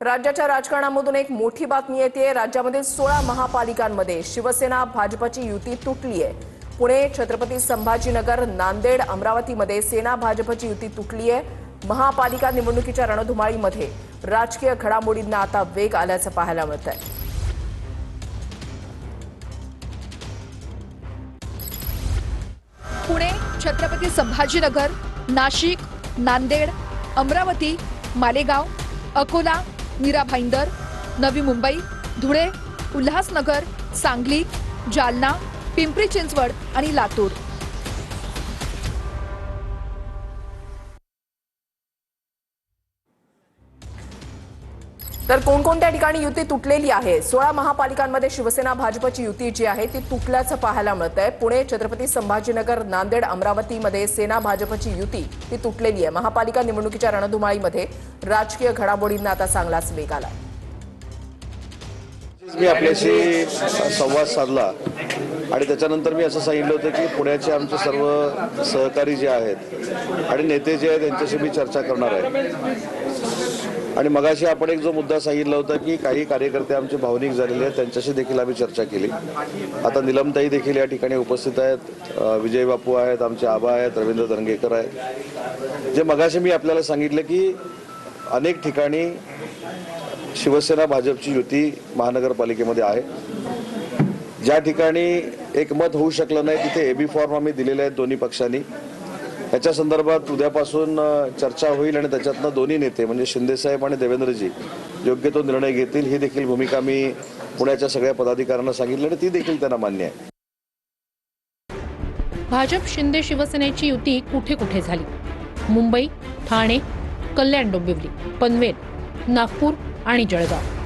राज्याच्या राजकारणामधून एक मोठी बातमी येते। राज्यामध्ये 16 महापालिकांमध्ये शिवसेना भाजपची युती तुटली आहे। पुणे, छत्रपती संभाजीनगर, नांदेड, अमरावतीमध्ये सेना भाजपची युती तुटली आहे। महापालिका निवडणुकीच्या रणधुमाळीमध्ये राजकीय घडामोडींना आता वेग आल्याचं पाहायला मिळतंय। पुणे, छत्रपती संभाजीनगर, नाशिक, नांदेड, अमरावती, मालेगाव, अकोला, मीरा भाईंदर, नवी मुंबई, धुळे, उल्हासनगर, सांगली, जालना, पिंपरी चिंचवड आणि लातूर। तर कोणकोणत्या ठिकाणी युती तुटलेली आहे? 16 महापालिकांमध्ये शिवसेना भाजपची युती जी आहे ती तुटल्याचं पाहायला मिळतंय। पुणे, छत्रपती संभाजीनगर, नांदेड, अमरावतीमध्ये सेना भाजपची युती ती तुटलेली आहे। महापालिका निवडणुकीच्या रणधुमाळीमध्ये राजकीय घडामोडींना आता चांगलाच वेग आला। मी आपल्याशी संवाद साधला आणि त्याच्यानंतर मी असं सांगितलं होतं की पुण्याचे आमचे सर्व सहकारी जे आहेत आणि नेते जे आहेत त्यांच्याशी मी चर्चा करणार आहे। आणि मगाशी आपण एक जो मुद्दा सांगितला होता की काही कार्यकर्ते आमचे भावनिक झालेले आहेत, त्यांच्याशी देखील आम्ही चर्चा केली। आता निलमताई देखील या ठिकाणी उपस्थित आहेत, विजय बापू आहेत, आमचे आबा आहेत, रवींद्र दंगेकर आहेत। जे मगाशी मी आपल्याला सांगितलं की अनेक ठिकाणी शिवसेना भाजपची युती महानगरपालिकेमध्ये आहे। ज्या ठिकाणी एकमत होऊ शकलं नाही तिथे एबी फॉर्म आम्ही दिलेले आहेत दोन्ही पक्षांनी। याच्या संदर्भात उद्यापासून चर्चा होईल आणि त्याच्यातनं दोन्ही नेते म्हणजे शिंदेसाहेब आणि देवेंद्रजी योग्य तो निर्णय घेतील। ही देखील भूमिका मी पुण्याच्या सगळ्या पदाधिकाऱ्यांना सांगितली आणि ती देखील त्यांना मान्य आहे। भाजप शिंदे शिवसेनेची युती कुठे कुठे झाली? मुंबई, ठाणे, कल्याण डोंबिवली, पनवेल, नागपूर आणि जळगाव।